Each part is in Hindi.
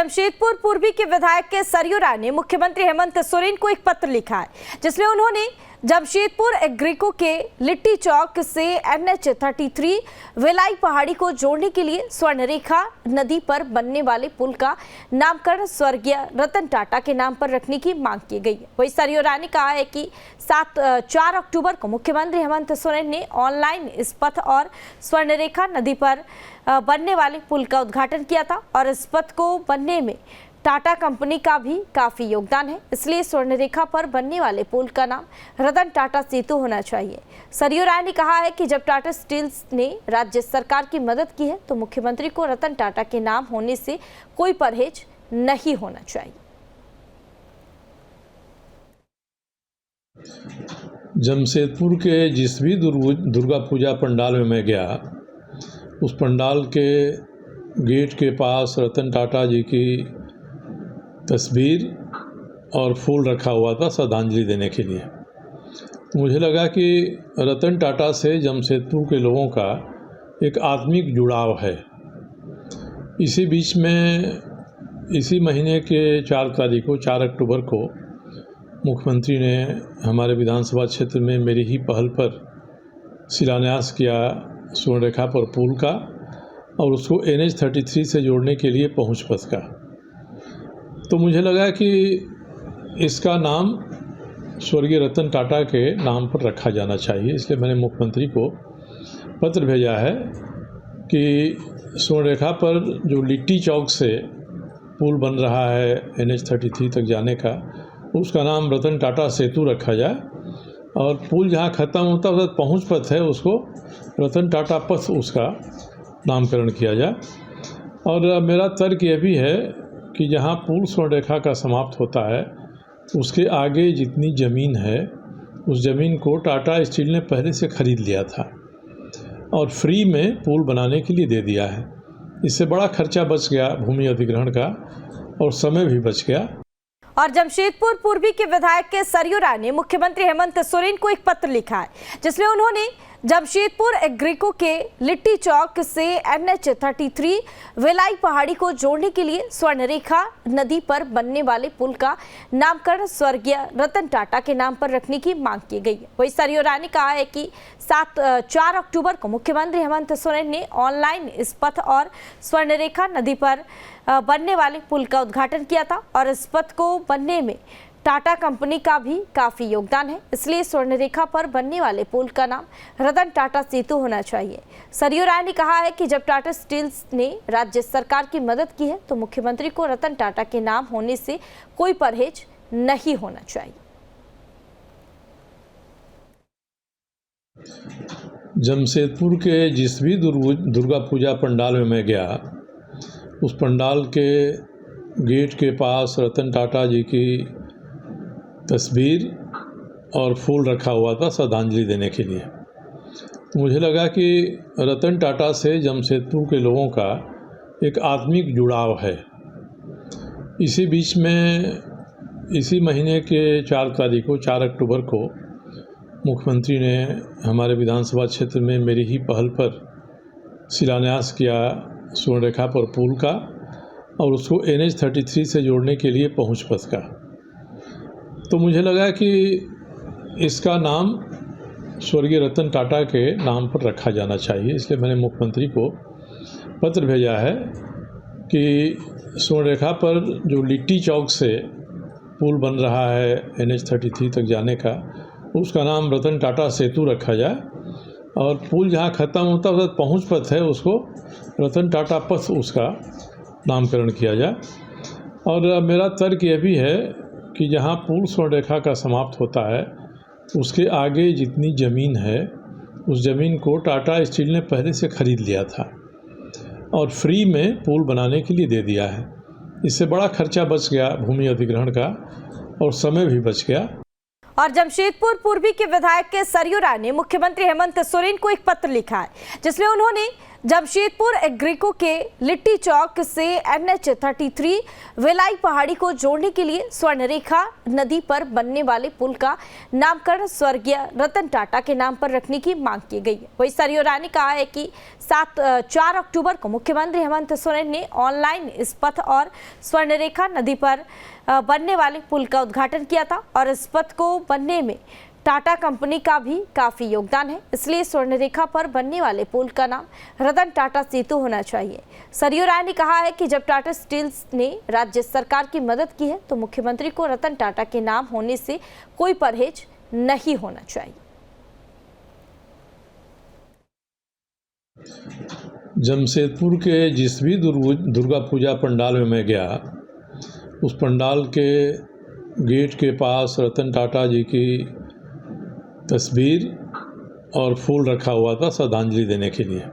जमशेदपुर पूर्वी के विधायक सरयू राय ने मुख्यमंत्री हेमंत सोरेन को एक पत्र लिखा है, जिसमें उन्होंने जमशेदपुर एग्रीको के लिट्टी चौक से NH-33 वेलाई पहाड़ी को जोड़ने के लिए स्वर्णरेखा नदी पर बनने वाले पुल का नामकरण स्वर्गीय रतन टाटा के नाम पर रखने की मांग की गई है। वहीं सरयू राय ने कहा है कि 4 अक्टूबर को मुख्यमंत्री हेमंत सोरेन ने ऑनलाइन इस पथ और स्वर्णरेखा नदी पर बनने वाले पुल का उद्घाटन किया था और इस पथ को बनने में टाटा कंपनी का भी काफी योगदान है, इसलिए स्वर्णरेखा पर बनने वाले पुल का नाम रतन टाटा सेतु होना चाहिए। सरयू राय ने कहा है कि जब टाटा स्टील्स ने राज्य सरकार की मदद की है तो मुख्यमंत्री को रतन टाटा के नाम होने से कोई परहेज नहीं होना चाहिए। जमशेदपुर के जिस भी दुर्गा पूजा पंडाल में मैं गया, उस पंडाल के गेट के पास रतन टाटा जी की तस्वीर और फूल रखा हुआ था श्रद्धांजलि देने के लिए। मुझे लगा कि रतन टाटा से जमशेदपुर के लोगों का एक आत्मिक जुड़ाव है। इसी बीच में इसी महीने के 4 अक्टूबर को मुख्यमंत्री ने हमारे विधानसभा क्षेत्र में मेरी ही पहल पर शिलान्यास किया स्वर्णरेखा पर पुल का और उसको NH-33 से जोड़ने के लिए पहुंच पथ का। तो मुझे लगा कि इसका नाम स्वर्गीय रतन टाटा के नाम पर रखा जाना चाहिए, इसलिए मैंने मुख्यमंत्री को पत्र भेजा है कि स्वर्णरेखा पर जो लिट्टी चौक से पुल बन रहा है NH-33 तक जाने का, उसका नाम रतन टाटा सेतु रखा जाए और पुल जहाँ ख़त्म होता है उधर पहुँच पथ है, उसको रतन टाटा पथ उसका नामकरण किया जाए। और मेरा तर्क यह भी है कि जहाँ पुल स्वर्णरेखा का समाप्त होता है उसके आगे जितनी ज़मीन है उस ज़मीन को टाटा स्टील ने पहले से ख़रीद लिया था और फ्री में पुल बनाने के लिए दे दिया है। इससे बड़ा खर्चा बच गया भूमि अधिग्रहण का और समय भी बच गया। और जमशेदपुर पूर्वी के विधायक सरयू राय ने मुख्यमंत्री हेमंत सोरेन को एक पत्र लिखा है, जिसमें उन्होंने जमशेदपुर एग्रीको के लिट्टी चौक से NH-33 वेलाई पहाड़ी को जोड़ने के लिए स्वर्णरेखा नदी पर बनने वाले पुल का नामकरण स्वर्गीय रतन टाटा के नाम पर रखने की मांग की गई है। वहीं सरयू राय ने कहा है कि 4 अक्टूबर को मुख्यमंत्री हेमंत सोरेन ने ऑनलाइन इस पथ और स्वर्णरेखा नदी पर बनने वाले पुल का उद्घाटन किया था और इस पथ को बनने में टाटा कंपनी का भी काफी योगदान है, इसलिए स्वर्णरेखा पर बनने वाले पुल का नाम रतन टाटा सेतु होना चाहिए। सरयू राय ने कहा है कि जब टाटा स्टील्स ने राज्य सरकार की मदद की है तो मुख्यमंत्री को रतन टाटा के नाम होने से कोई परहेज नहीं होना चाहिए। जमशेदपुर के जिस भी दुर्गा पूजा पंडाल में मैं गया, उस पंडाल के गेट के पास रतन टाटा जी की तस्वीर और फूल रखा हुआ था श्रद्धांजलि देने के लिए। मुझे लगा कि रतन टाटा से जमशेदपुर के लोगों का एक आत्मिक जुड़ाव है। इसी बीच में इसी महीने के 4 अक्टूबर को मुख्यमंत्री ने हमारे विधानसभा क्षेत्र में मेरी ही पहल पर शिलान्यास किया स्वर्णरेखा पर पुल का और उसको NH-33 से जोड़ने के लिए पहुंच पथ का। तो मुझे लगा कि इसका नाम स्वर्गीय रतन टाटा के नाम पर रखा जाना चाहिए, इसलिए मैंने मुख्यमंत्री को पत्र भेजा है कि स्वर्णरेखा पर जो लिट्टी चौक से पुल बन रहा है NH-33 तक जाने का, उसका नाम रतन टाटा सेतु रखा जाए और पुल जहाँ ख़त्म होता है उधर पहुँच पथ है, उसको रतन टाटा पथ उसका नामकरण किया जाए। और मेरा तर्क यह भी है कि जहाँ पुल स्वर्णरेखा का समाप्त होता है उसके आगे जितनी ज़मीन है उस ज़मीन को टाटा स्टील ने पहले से ख़रीद लिया था और फ्री में पुल बनाने के लिए दे दिया है। इससे बड़ा खर्चा बच गया भूमि अधिग्रहण का और समय भी बच गया। और जमशेदपुर पूर्वी के विधायक सरयू राय ने मुख्यमंत्री हेमंत सोरेन को एक पत्र लिखा है, जिसमें उन्होंने जमशेदपुर एग्रीको के लिट्टी चौक से NH-33 वेलाई पहाड़ी को जोड़ने के लिए स्वर्णरेखा नदी पर बनने वाले पुल का नामकरण स्वर्गीय रतन टाटा के नाम पर रखने की मांग की गई है। वहीं सरयू राय ने कहा है कि 4 अक्टूबर को मुख्यमंत्री हेमंत सोरेन ने ऑनलाइन इस पथ और स्वर्णरेखा नदी पर बनने वाले पुल का उद्घाटन किया था और इस पथ को बनने में टाटा कंपनी का भी काफी योगदान है, इसलिए स्वर्णरेखा पर बनने वाले पुल का नाम रतन टाटा सेतु होना चाहिए। सरयू राय ने कहा है कि जब टाटा स्टील्स ने राज्य सरकार की मदद की है तो मुख्यमंत्री को रतन टाटा के नाम होने से कोई परहेज नहीं होना चाहिए। जमशेदपुर के जिस भी दुर्गा पूजा पंडाल में मैं गया, उस पंडाल के गेट के पास रतन टाटा जी की तस्वीर और फूल रखा हुआ था श्रद्धांजलि देने के लिए।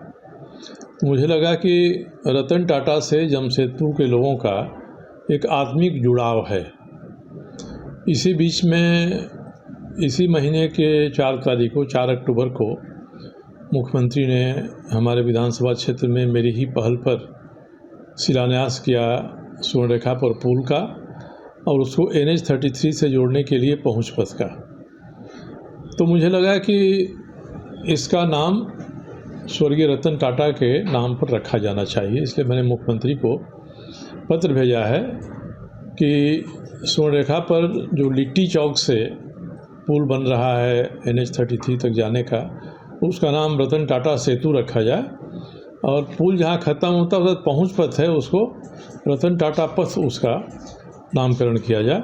मुझे लगा कि रतन टाटा से जमशेदपुर के लोगों का एक आत्मिक जुड़ाव है। इसी बीच में इसी महीने के 4 तारीख को 4 अक्टूबर को मुख्यमंत्री ने हमारे विधानसभा क्षेत्र में मेरी ही पहल पर शिलान्यास किया स्वर्णरेखा पर पुल का और उसको NH-33 से जोड़ने के लिए पहुँच पथ का। तो मुझे लगा कि इसका नाम स्वर्गीय रतन टाटा के नाम पर रखा जाना चाहिए, इसलिए मैंने मुख्यमंत्री को पत्र भेजा है कि स्वर्णरेखा पर जो लिट्टी चौक से पुल बन रहा है NH-33 तक जाने का, उसका नाम रतन टाटा सेतु रखा जाए और पुल जहाँ ख़त्म होता है उधर पहुँच पथ है, उसको रतन टाटा पथ उसका नामकरण किया जाए।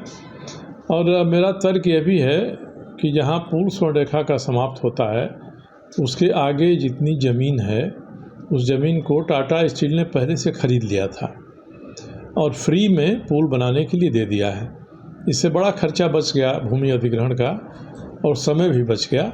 और मेरा तर्क यह भी है कि जहाँ पुल स्वर्णरेखा का समाप्त होता है उसके आगे जितनी ज़मीन है उस ज़मीन को टाटा स्टील ने पहले से ख़रीद लिया था और फ्री में पुल बनाने के लिए दे दिया है। इससे बड़ा खर्चा बच गया भूमि अधिग्रहण का और समय भी बच गया।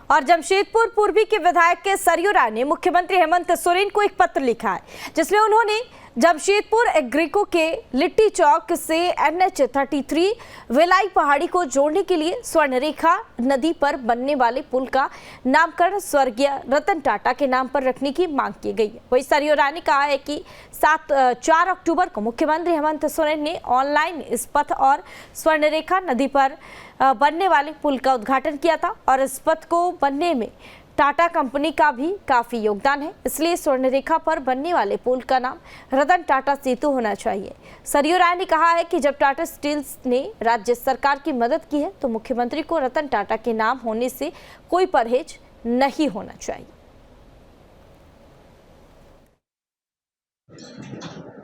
और जमशेदपुर पूर्वी के विधायक के सरयू राय ने मुख्यमंत्री हेमंत सोरेन को एक पत्र लिखा है, जिसमें उन्होंने जमशेदपुर एग्रीको के लिट्टी चौक से NH-33 वेलाई पहाड़ी को जोड़ने के लिए स्वर्णरेखा नदी पर बनने वाले पुल का नामकरण स्वर्गीय रतन टाटा के नाम पर रखने की मांग की गई है। वहीं सरयू राय ने कहा है कि 4 अक्टूबर को मुख्यमंत्री हेमंत सोरेन ने ऑनलाइन इस पथ और स्वर्णरेखा नदी पर बनने वाले पुल का उद्घाटन किया था और इस पथ को बनने में टाटा कंपनी का भी काफी योगदान है, इसलिए स्वर्णरेखा पर बनने वाले पुल का नाम रतन टाटा सेतु होना चाहिए। सरयू राय ने कहा है कि जब टाटा स्टील्स ने राज्य सरकार की मदद की है तो मुख्यमंत्री को रतन टाटा के नाम होने से कोई परहेज नहीं होना चाहिए।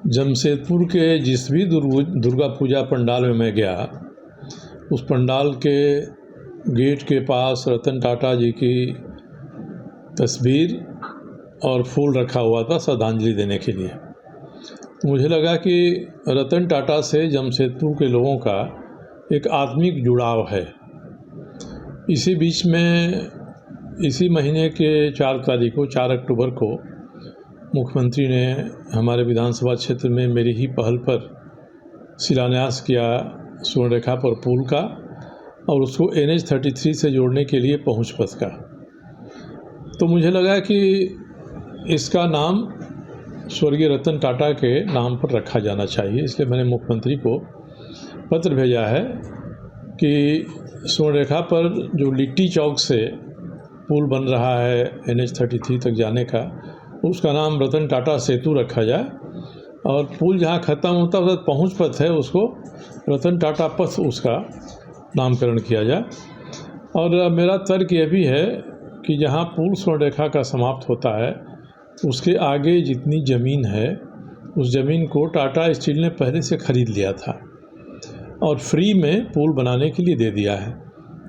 जमशेदपुर के जिस भी दुर्गा पूजा पंडाल में मैं गया, उस पंडाल के गेट के पास रतन टाटा जी की तस्वीर और फूल रखा हुआ था श्रद्धांजलि देने के लिए। मुझे लगा कि रतन टाटा से जमशेदपुर के लोगों का एक आत्मिक जुड़ाव है। इसी बीच में इसी महीने के 4 तारीख को 4 अक्टूबर को मुख्यमंत्री ने हमारे विधानसभा क्षेत्र में मेरी ही पहल पर शिलान्यास किया स्वर्णरेखा पर पुल का और उसको NH-33 से जोड़ने के लिए पहुँच पथ का। तो मुझे लगा कि इसका नाम स्वर्गीय रतन टाटा के नाम पर रखा जाना चाहिए, इसलिए मैंने मुख्यमंत्री को पत्र भेजा है कि स्वर्णरेखा पर जो लिट्टी चौक से पुल बन रहा है NH-33 तक जाने का, उसका नाम रतन टाटा सेतु रखा जाए और पुल जहाँ ख़त्म होता है उधर पहुँच पथ है, उसको रतन टाटा पथ उसका नामकरण किया जाए। और मेरा तर्क यह भी है कि जहाँ पुल स्वर्णरेखा का समाप्त होता है उसके आगे जितनी ज़मीन है उस ज़मीन को टाटा स्टील ने पहले से ख़रीद लिया था और फ्री में पुल बनाने के लिए दे दिया है।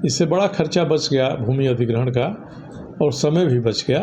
इससे बड़ा खर्चा बच गया भूमि अधिग्रहण का और समय भी बच गया।